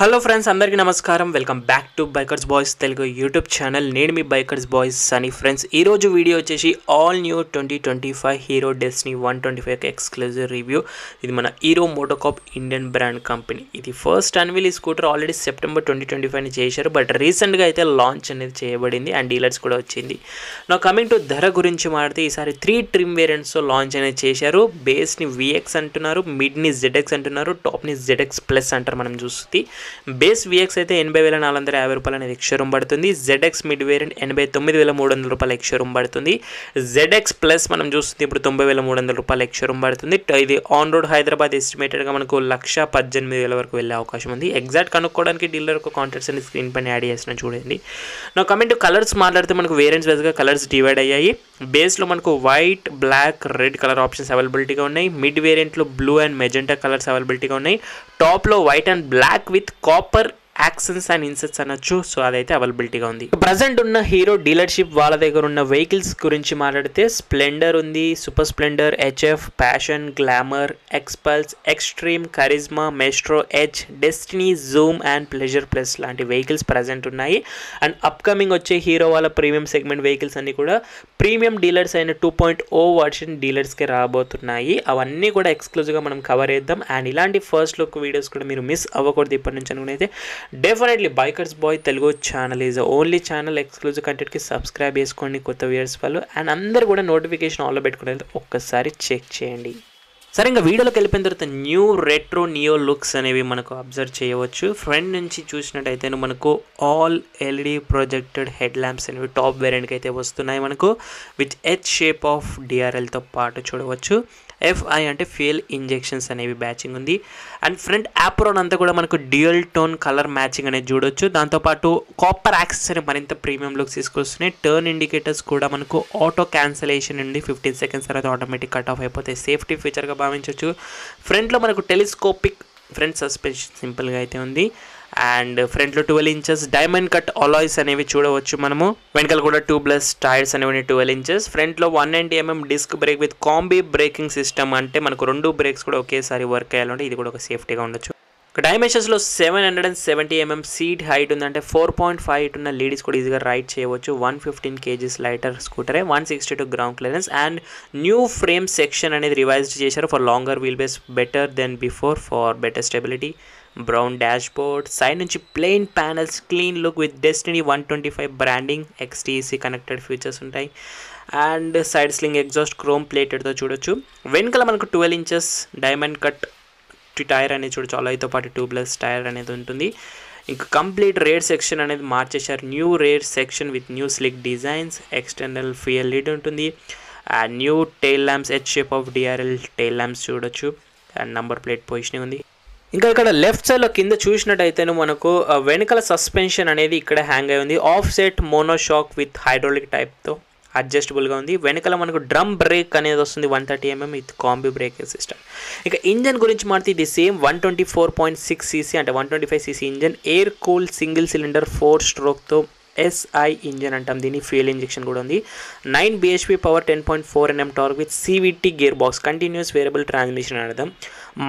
Hello friends, అందరికీ నమస్కారం. Welcome back to bikers boys Telugu YouTube channel. నేను మీ బైకర్స్ బాయ్స్ సనీ. ఫ్రెండ్స్, ఈరోజు వీడియో వచ్చేసి all new 2025 Hero Destini 125 exclusive review. ఇది మన hero MotoCorp Indian brand company. ఇది ఫస్ట్ అన్వీల్ ఈ స్కూటర్ ఆల్రెడీ సెప్టెంబర్ 2025 చేశారు, బట్ రీసెంట్గా అయితే లాంచ్ అనేది చేయబడింది అండ్ డీలర్స్ కూడా వచ్చింది. నా కమింగ్ టు ధర గురించి మాట్లాడితే ఈసారి 3 ట్రిమ్ వేరియంట్స్తో లాంచ్ అనేది చేశారు. బేస్ని VX అంటున్నారు, మిడ్ని ZX అంటున్నారు, టాప్ని ZX ప్లస్ అంటారు. మనం చూస్తుంది బేస్ VX అయితే 80,450 రూపాయలు అనేది ఎక్స్షోరూమ్ పడుతుంది. ZX మిడ్ వేరియంట్ 89,300 రూపాయలు ఎక్స్షోరూమ్ పడుతుంది. ZX ప్లస్ మనం చూస్తుంది ఇప్పుడు 90,300 రూపాయలు ఎక్స్షోరూమ్ పడుతుంది. ఇది ఆన్ రోడ్ హైదరాబాద్ ఎస్టిమేటెడ్గా మనకు 1,18,000 వరకు వెళ్ళే అవకాశం ఉంది. ఎగ్జాక్ట్ కనుక్కోవడానికి డీలర్ ఒక కాంటాక్ట్స్ అనేది స్క్రీన్ పైన యాడ్ చేసిన చూడండి. నా కమెంట్ కలర్స్ మాట్లాడితే మనకు వేరియంట్స్ వైజ్గా కలర్స్ డివైడ్ అయ్యాయి. బేస్లో మనకు white, black, red colour options అవైలబిలిటీగా ఉన్నాయి. మిడ్ వేరియంట్లో బ్లూ అండ్ మెజెంటా కలర్స్ అవైలబిలిటీగా ఉన్నాయి. టాప్లో white and black with copper accents and insets అనొచ్చు. సో అదైతే అవైలబిలిటీగా ఉంది. ప్రజెంట్ ఉన్న హీరో డీలర్షిప్ వాళ్ళ దగ్గర ఉన్న వెహికల్స్ గురించి మాట్లాడితే స్ప్లెండర్ ఉంది, Super Splendor, HF, Passion, Glamour, Xpulse, Xtreme, Karizma, Maestro, H, Destini, Zoom and Pleasure Plus లాంటి వెహికల్స్ ప్రజెంట్ ఉన్నాయి. అండ్ అప్కమింగ్ వచ్చే హీరో వాళ్ళ ప్రీమియం సెగ్మెంట్ వెహికల్స్ అన్ని కూడా ప్రీమియం డీలర్స్ అయిన 2.0 వర్షన్ డీలర్స్కి రాబోతున్నాయి. అవన్నీ కూడా ఎక్స్క్లూజివ్గా మనం కవర్ చేద్దాం. అండ్ ఇలాంటి ఫస్ట్ లుక్ వీడియోస్ కూడా మీరు మిస్ అవ్వకూడదు ఇప్పటి నుంచి అనుకునైతే definitely bikers boy Telugu channel is only channel. Exclusive కంటెంట్కి సబ్స్క్రైబ్ చేసుకోండి కొత్త వ్యూయర్స్ వాళ్ళు. అండ్ అందరూ కూడా నోటిఫికేషన్ ఆన్లో పెట్టుకునేది ఒక్కసారి చెక్ చేయండి. సరే, ఇంకా వీడియోలోకి వెళ్ళిపోయిన తర్వాత న్యూ రెట్రో నియో లుక్స్ అనేవి మనకు అబ్జర్వ్ చేయవచ్చు. ఫ్రంట్ నుంచి చూసినట్టయితే మనకు all LED projected head lamps అనేవి టాప్ వేరియంట్కి అయితే వస్తున్నాయి. మనకు విత్ H షేప్ ఆఫ్ DRLతో పాటు చూడవచ్చు. FI అంటే ఫ్యూయల్ ఇంజెక్షన్స్ అనేవి బ్యాచింగ్ ఉంది. అండ్ ఫ్రంట్ యాప్రోన్ అంతా కూడా మనకు డ్యూయల్ టోన్ కలర్ మ్యాచింగ్ అనేది చూడొచ్చు. దాంతోపాటు కాపర్ యాక్సెస్ అని మరింత ప్రీమియం లుక్స్ తీసుకొస్తున్నాయి. టర్న్ ఇండికేటర్స్ కూడా మనకు ఆటో క్యాన్సలేషన్ ఉంది. 15 సెకండ్స్ తర్వాత ఆటోమేటిక్ కట్ ఆఫ్ అయిపోతే సేఫ్టీ ఫీచర్గా భావించవచ్చు. ఫ్రంట్లో మనకు టెలిస్కోపిక్ ఫ్రంట్ సస్పెన్షన్ సింపుల్గా అయితే ఉంది. అండ్ ఫ్రంట్లో 12 ఇంచెస్ డైమండ్ కట్ అలాయ్స్ అనేవి చూడవచ్చు మనము. వెనకాల కూడా 2+ టైర్స్ అనేవి 12 ఇంచెస్. ఫ్రంట్లో 190 mm disc brake with combi braking system, అంటే మనకు 2 బ్రేక్స్ కూడా ఒకేసారి వర్క్ అయ్యాలంటే ఇది కూడా ఒక సేఫ్టీగా ఉండొచ్చు. డైమెన్షన్స్లో 770 mm సీట్ హైట్ ఉందంటే 4.5 ఉన్న లేడీస్ కూడా ఈజీగా రైడ్ చేయవచ్చు. 115 kgs లైటర్ స్కూటరే, 162 ground clearance. And new frame section అనేది రివైజ్డ్ చేశారు for longer wheel base, better than before for better stability. Brown dash board, side నుంచి plain panels, clean look with Destiny 125 బ్రాండింగ్, XTC connected features ఉంటాయి. And side sling exhaust chrome ప్లేటెడ్తో చూడొచ్చు. వెనకాల మనకు 12 inches diamond cut tyre అనేది చూడొచ్చు. అలాతో పాటు 2+ టైర్ అనేది ఉంటుంది. ఇంకా కంప్లీట్ రేర్ సెక్షన్ అనేది మార్చేశారు. New rear section with new slick designs, external fuel lid ఉంటుంది. And new tail lamps, H shape of DRL tail lamps చూడొచ్చు. అండ్ నంబర్ ప్లేట్ పొజిషనింగ్ ఉంది. ఇంకా ఇక్కడ లెఫ్ట్ సైడ్లో కింద చూసినట్టయితే మనకు వెనకాల సస్పెన్షన్ అనేది ఇక్కడ హ్యాంగ్ అయి ఉంది. Offset monoshock with hydraulic టైప్తో అడ్జస్టబుల్గా ఉంది. వెనకాల మనకు డ్రమ్ బ్రేక్ అనేది వస్తుంది 130 mm with combi braking system. ఇక ఇంజన్ గురించి మాట్లాడితే ఇది సేమ్ 124.6 cc అంటే 125 cc engine, air cool single cylinder 4 స్ట్రోక్తో SI ఇంజన్ అంటాం. దీని ఫ్యూయల్ ఇంజెక్షన్ కూడా ఉంది. 9 bhp power, 10.4 Nm torque with CVT gear box, continuous variable transmission అర్థం.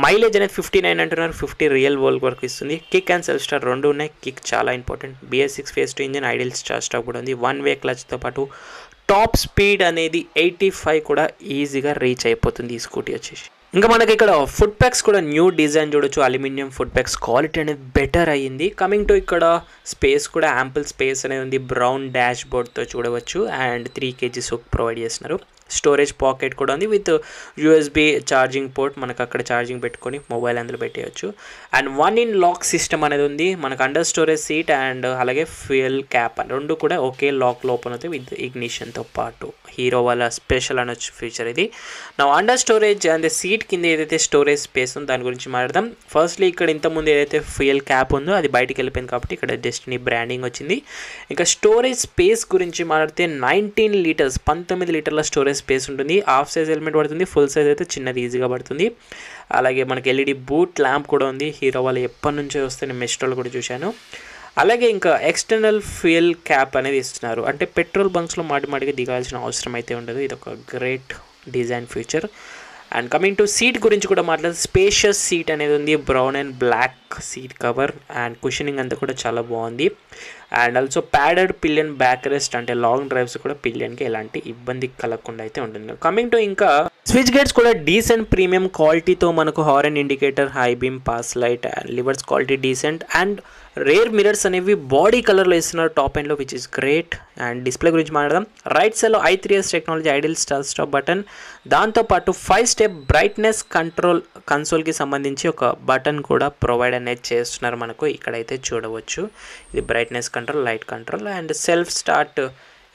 మైలేజ్ అనేది 59 అంటున్నారు, 50 రియల్ వరల్డ్ వరకు ఇస్తుంది. కిక్ అండ్ సెల్ఫ్ స్టార్ట్ 2 ఉన్నాయి. కిక్ చాలా important. BS6 phase 2 engine, ideal start stop కూడా ఉంది. 1 way క్లచ్తో పాటు టాప్ స్పీడ్ అనేది 85 కూడా ఈజీగా రీచ్ అయిపోతుంది ఈ స్కూటీ వచ్చేసి. ఇంకా మనకి ఇక్కడ ఫుట్ ప్యాక్స్ కూడా న్యూ డిజైన్ చూడొచ్చు. అల్యూమినియం ఫుట్ ప్యాక్స్, క్వాలిటీ అనేది బెటర్ అయ్యింది. కమింగ్ టు ఇక్కడ స్పేస్ కూడా యాంపుల్ స్పేస్ అనేది ఉంది. బ్రౌన్ డాష్ బోర్డ్తో చూడవచ్చు. అండ్ 3 kgs ప్రొవైడ్ చేస్తున్నారు. స్టోరేజ్ పాకెట్ కూడా ఉంది విత్ USB ఛార్జింగ్ పోర్ట్. మనకు అక్కడ ఛార్జింగ్ పెట్టుకొని మొబైల్ అందులో పెట్టేయచ్చు. అండ్ 1-in లాక్ సిస్టమ్ అనేది ఉంది. మనకు అండర్ స్టోరేజ్ సీట్ అండ్ అలాగే ఫ్యూయల్ క్యాప్ అని 2 కూడా ఒకే లాక్లో ఓపెన్ అవుతాయి విత్ ఇగ్నిషన్తో పాటు. హీరో వాళ్ళ స్పెషల్ అనొచ్చు ఫీచర్ ఇది. నా అండర్ స్టోరేజ్ అండ్ సీట్ కింద ఏదైతే స్టోరేజ్ స్పేస్ ఉందో దాని గురించి మాట్లాడదాం. ఫస్ట్లీ ఇక్కడ ఇంతకుముందు ఏదైతే ఫ్యూయల్ క్యాప్ ఉందో అది బయటికి వెళ్ళిపోయింది కాబట్టి ఇక్కడ డెస్టినీ బ్రాండింగ్ వచ్చింది. ఇంకా స్టోరేజ్ స్పేస్ గురించి మాట్లాడితే 19 లీటర్స్ 19 లీటర్ల స్టోరేజ్ స్పేస్ ఉంటుంది. హాఫ్ సైజ్ ఎలిమెంట్ పడుతుంది, ఫుల్ సైజ్ అయితే చిన్నది ఈజీగా పడుతుంది. అలాగే మనకి LED బూట్ ల్యాంప్ కూడా ఉంది. హీరో వాళ్ళు ఎప్పటి నుంచో వస్తే నేను మెస్ట్రోలో కూడా చూశాను. అలాగే ఇంకా ఎక్స్టర్నల్ ఫ్యూయల్ క్యాప్ అనేది ఇస్తున్నారు. అంటే పెట్రోల్ బంక్స్లో మాటిమాటిగా దిగాల్సిన అవసరం అయితే ఉండదు. ఇది ఒక great design feature. And coming to seat గురించి కూడా మాట్లాడితే స్పేషియస్ సీట్ అనేది ఉంది, brown and black seat cover and cushioning అంతా కూడా చాలా బాగుంది. And also padded pillion back rest, అంటే లాంగ్ డ్రైవ్స్ కూడా పిలియన్కి ఎలాంటి ఇబ్బంది కలగకుండా అయితే ఉంటుంది. కమింగ్ టు ఇంకా స్విచ్ గేట్స్ కూడా డీసెంట్ ప్రీమియం క్వాలిటీతో మనకు horn indicator, high beam, pass light and levers quality decent and rear mirrors అనేవి బాడీ కలర్లో ఇస్తున్నారు టాప్ ఎండ్లో, which is great. And display గురించి మాట్లాడదాం. రైట్ సైడ్లో i3s technology ideal stop button, దాంతోపాటు 5 స్టెప్ బ్రైట్నెస్ కంట్రోల్ కన్సోల్కి సంబంధించి ఒక బటన్ కూడా ప్రొవైడ్ అనేది చేస్తున్నారు మనకు, ఇక్కడైతే చూడవచ్చు. ఇది brightness control, light control and self start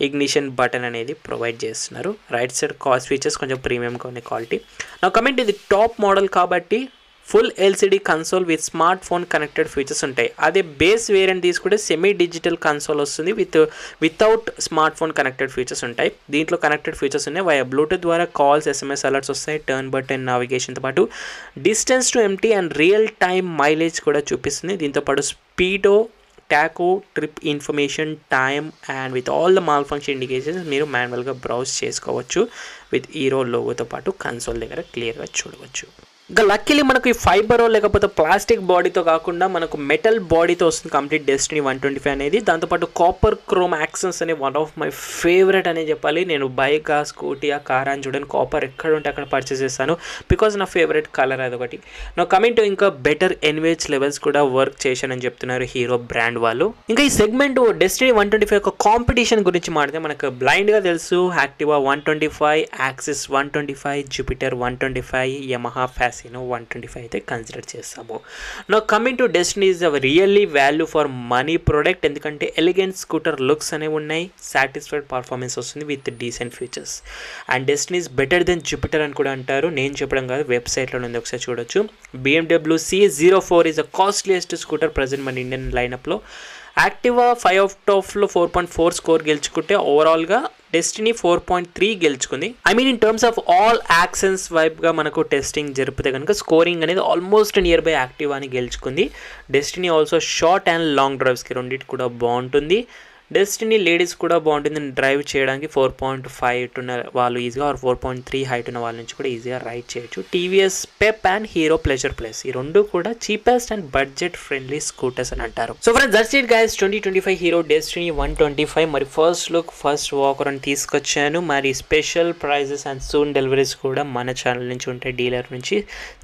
ignition button అనేది ప్రొవైడ్ చేస్తున్నారు. రైట్ సైడ్ కాస్ట్ ఫీచర్స్ కొంచెం ప్రీమియంగా ఉన్న క్వాలిటీ. నా కమెంట్, ఇది టాప్ మోడల్ కాబట్టి full LCD console with smart phone connected features ఉంటాయి. అదే బేస్ వేరియంట్ తీసుకుంటే సెమీ డిజిటల్ కన్సోల్ వస్తుంది without smart phone connected features ఉంటాయి. దీంట్లో కనెక్టెడ్ ఫీచర్స్ ఉన్నాయి. వయా బ్లూటూత్ ద్వారా కాల్స్, SMS అలర్ట్స్ వస్తాయి. టర్న్ బటన్ నావిగేషన్తో పాటు distance to empty and real time mileage కూడా చూపిస్తుంది. దీంతోపాటు speedo, Taco, trip information, time and with all the mall function indications మీరు మాన్యువల్గా బ్రౌజ్ చేసుకోవచ్చు. విత్ హీరో లోగోతో పాటు కన్సోల్ దగ్గర క్లియర్గా చూడవచ్చు. ఇంకా లక్కీలీ మనకు ఈ ఫైబర్ లేకపోతే ప్లాస్టిక్ బాడీతో కాకుండా మనకు మెటల్ బాడీతో వస్తుంది కంప్లీట్ డెస్టినీ 125 అనేది. దాంతోపాటు కాపర్ క్రోమ్ యాక్సెన్స్ అనే వన్ ఆఫ్ మై ఫేవరెట్ అనే చెప్పాలి. నేను బైక్, స్కూటీ, కార్ అని చూడండి కాపర్ ఎక్కడ ఉంటే అక్కడ పర్చేస్ చేస్తాను, బికాజ్ నా ఫేవరెట్ కలర్ అదొకటి. నా కమింగ్ ఇంకా బెటర్ ఎన్వేజ్ లెవెల్స్ కూడా వర్క్ చేశానని చెప్తున్నారు హీరో బ్రాండ్ వాళ్ళు. ఇంకా ఈ సెగ్మెంట్ డెస్టినీ 125 యొక్క కాంపిటీషన్ గురించి మాట్లాడితే మనకు బ్లైండ్గా తెలుసు Activa 125, Access 125, Jupiter 125, Yamaha Fascino 125 అయితే కన్సిడర్ చేస్తాము. నా coming to Destini is a really value for money product, ఎందుకంటే ఎలిగెంట్ స్కూటర్ లుక్స్ అనేవి ఉన్నాయి, సాటిస్ఫైడ్ పర్ఫార్మెన్స్ వస్తుంది with decent features. And Destini is better than Jupiter అని కూడా అంటారు, నేను చెప్పడం కాదు, వెబ్సైట్లో ఉంది, ఒకసారి చూడొచ్చు. BMW C04 is a costliest scooter present మన ఇండియన్ లైనప్లో. యాక్టివా 5/5లో 4.4 స్కోర్ గెలుచుకుంటే ఓవరాల్గా డెస్టినీ 4.3 గెలుచుకుంది. I mean in terms of all actions వైబ్గా మనకు టెస్టింగ్ జరిపితే కనుక స్కోరింగ్ అనేది ఆల్మోస్ట్ నియర్ బై యాక్టివాని గెలుచుకుంది. Destiny also short and long డ్రైవ్స్కి రెండింటి కూడా బాగుంటుంది. డెస్టినీ లేడీస్ కూడా బాగుంటుంది డ్రైవ్ చేయడానికి. 4.5 ఉన్న వాళ్ళు ఈజీగా, 4.3 హైట్ ఉన్న వాళ్ళ నుంచి కూడా ఈజీగా రైడ్ చేయొచ్చు. TVS Pep and Hero Pleasure Plus ఈ రెండు కూడా cheapest and budget friendly scooters అని అంటారు. So friends that's it guys, 2025 Hero Destini 125 మరి ఫస్ట్ లుక్, ఫస్ట్ వాకర్ అని తీసుకొచ్చాను. మరి special prizes and soon deliveries కూడా మన ఛానల్ నుంచి ఉంటాయి, డీలర్ నుంచి.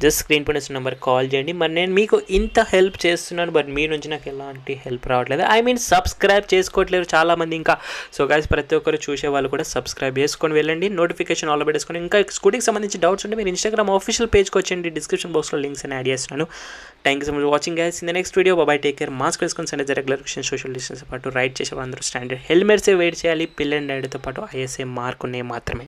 జస్ట్ స్క్రీన్ పైన నెంబర్ కాల్ చేయండి. మరి నేను మీకు ఇంత హెల్ప్ చేస్తున్నాను, బట్ మీ నుంచి నాకు ఎలాంటి హెల్ప్ రావట్లేదు. ఐ మీన్ సబ్స్క్రైబ్ చేసుకోవట్లేదు చాలా మంది ఇంకా. సో గైస్ ప్రతి ఒక్కరు చూసే వాళ్ళు కూడా సబ్స్క్రైబ్ చేసుకొని వెళ్ళండి, నోటిఫికేషన్ ఆల్ పెట్టుకొని. ఇంకా స్కూటీకి సంబంధించి డౌట్స్ ఉంటే మీరు ఇన్స్టాగ్రామ్ ఆఫీషియల్ పేజ్కి వచ్చేయండి, డిస్క్రిప్షన్ బాక్స్లో లింక్స్ అని యాడ్ చేస్తున్నాను. Thank you so much watching guys. In the next video bye take care. Mask వేసుకొని సండే రెగ్యులర్ సోషల్ డిస్టెన్స్ పాటు రైడ్ చేసే వాళ్ళందరూ స్టాండర్డ్ హెల్మెట్సే వెయిట్ చేయాలి. పిల్ అండ్ రైడ్తో పాటు ISA మార్క్ ఉన్నాయి మాత్రమే.